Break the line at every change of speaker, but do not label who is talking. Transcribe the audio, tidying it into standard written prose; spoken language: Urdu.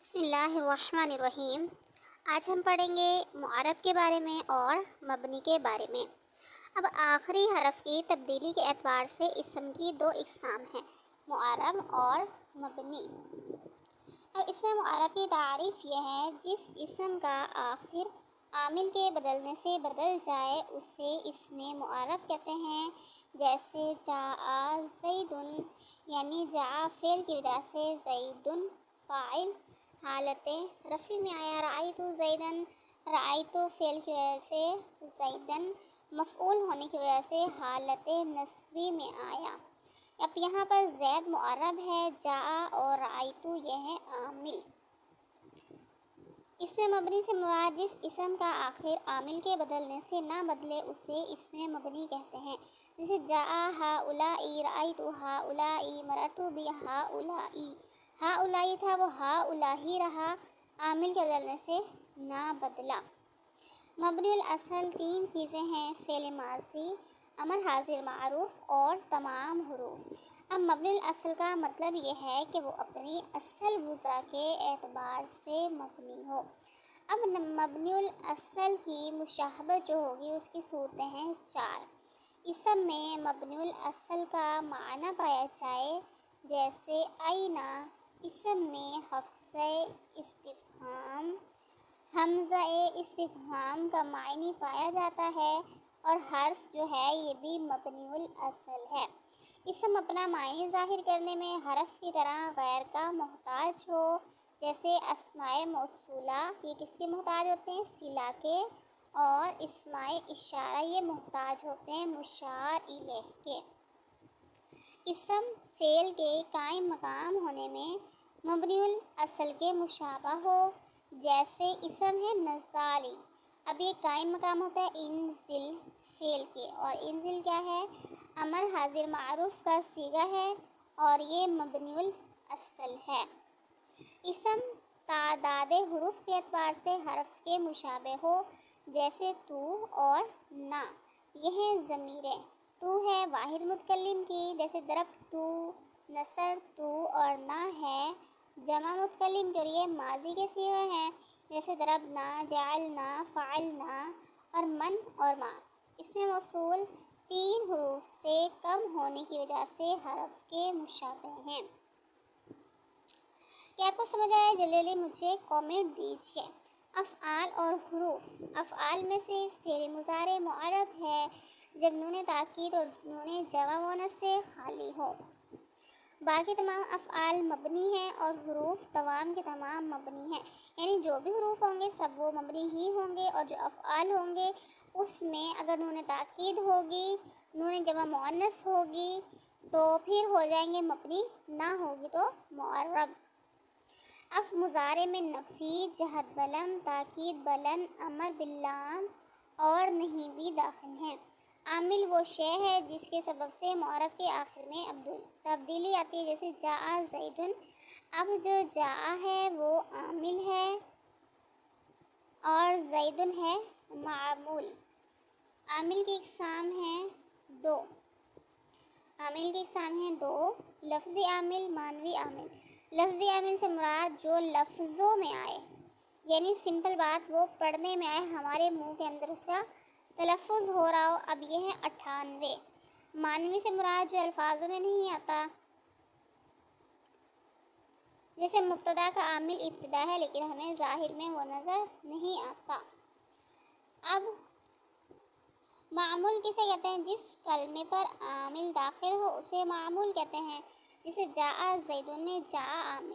بسم اللہ الرحمن الرحیم۔ آج ہم پڑھیں گے معرب کے بارے میں اور مبنی کے بارے میں۔ اب آخری حرف کی تبدیلی کے اعتبار سے اسم کی دو اقسام ہیں، معرب اور مبنی۔ اب اسم معرب کی تعریف یہ ہے جس اسم کا آخر عامل کے بدلنے سے بدل جائے اسے اسم معرب کہتے ہیں، جیسے جاء زید، یعنی جاء فعل کی وجہ سے زید فاعل حالت رفع میں آیا، رأیت زیدن، رأیت فعل کی وجہ سے زیدن مفعول ہونے کی وجہ سے حالت نصبی میں آیا۔ اب یہاں پر زید معرب ہے، جاء اور رأیت یہ ہے عامل۔ اس میں مبنی سے مراد جس اسم کا آخر عامل کے بدلنے سے نہ بدلے اسے اسم مبنی کہتے ہیں، جیسے جاء ہؤلاء، رأیت ہؤلاء، مررت بہؤلاء۔ ہؤلاء تھا وہ ہؤلاء ہی رہا، عامل کے بدلنے سے نہ بدلا۔ مبنی الاصل تین چیزیں ہیں، فعل ماضی، امر حاضر معروف اور تمام حروف۔ اب مبنی الاصل کا مطلب یہ ہے کہ وہ اپنی اصل وضع کے اعتبار سے مبنی ہو۔ اب مبنی الاصل کی مشابہت جو ہوگی اس کی صورتیں ہیں چار۔ اسم میں مبنی الاصل کا معنی پایا جائے، جیسے أين، اسم میں حمزہ استفہام کا معنی پایا جاتا ہے، اور حرف جو ہے یہ بھی مبنی الاصل ہے۔ اسم اپنا معنی ظاہر کرنے میں حرف کی طرح غیر کا محتاج ہو، جیسے اسماء موصولہ یہ کس کے محتاج ہوتے ہیں؟ صلہ کے، اور اسماء اشارہ یہ محتاج ہوتے ہیں مشار الیہ کے۔ اسم فعل کے قائم مقام ہونے میں مبنی الاصل کے مشابہ ہو، جیسے اسم ہے نزالی، اب یہ قائم مقام ہوتا ہے انزل فعل کے، اور انزل کیا ہے؟ امر حاضر معروف کا صیغہ ہے اور یہ مبنی الاصل ہے۔ اسم تعداد حروف کے اعتبار سے حرف کے مشابہ ہو، جیسے تو اور نا، یہ ہیں ضمیریں۔ تو ہے واحد متکلم کی، جیسے ضربت، نصرت، اور نا ہے جمع متکلم کے لیے ماضی کے صیغے ہیں، جیسے ضربنا، جعلنا، فعلنا، اور من اور ما۔ اس میں موصول تین حروف سے کم ہونے کی وجہ سے حرف کے مشابہ ہیں۔ کیا آپ کو سمجھ آیا؟ جلدی جلدی مجھے کامنٹ دیجیے۔ افعال اور حروف۔ افعال میں سے فعل مضارع معرب ہے جب نون تاکید اور نون جمع مؤنث سے خالی ہو۔ باقی تمام افعال مبنی ہیں اور حروف تمام کے تمام مبنی ہیں، یعنی جو بھی حروف ہوں گے سب وہ مبنی ہی ہوں گے، اور جو افعال ہوں گے اس میں اگر نون تاکید ہوگی، نون جمع مؤنث ہوگی تو پھر ہو جائیں گے مبنی، نہ ہوگی تو معرب۔ اب مضارع میں نفی، جہت بلند، تاکید بلند، امر باللام اور نہیں بھی داخل ہیں۔ عامل وہ شے ہے جس کے سبب سے معرب کے آخر میں تبدیلی آتی ہے، جیسے جاء زیدن، اب جو جاء ہے وہ عامل ہے اور زیدن ہے معمول۔ عامل کی اقسام ہیں دو۔ لفظی عامل، معنوی عامل۔ لفظی عامل سے مراد جو لفظوں میں آئے، یعنی سمپل بات وہ پڑھنے میں آئے، ہمارے منہ کے اندر اس کا تلفظ ہو رہا ہو، اب یہ ہے 98۔ معنوی سے مراد جو الفاظوں میں نہیں آتا، جیسے مبتدا کا عامل ابتدا ہے لیکن ہمیں ظاہر میں وہ نظر نہیں آتا۔ اب معمول کسے کہتے ہیں؟ جس کلمے پر عامل داخل ہو اسے معمول کہتے ہیں، جیسے جاء زیدن میں جاء عامل۔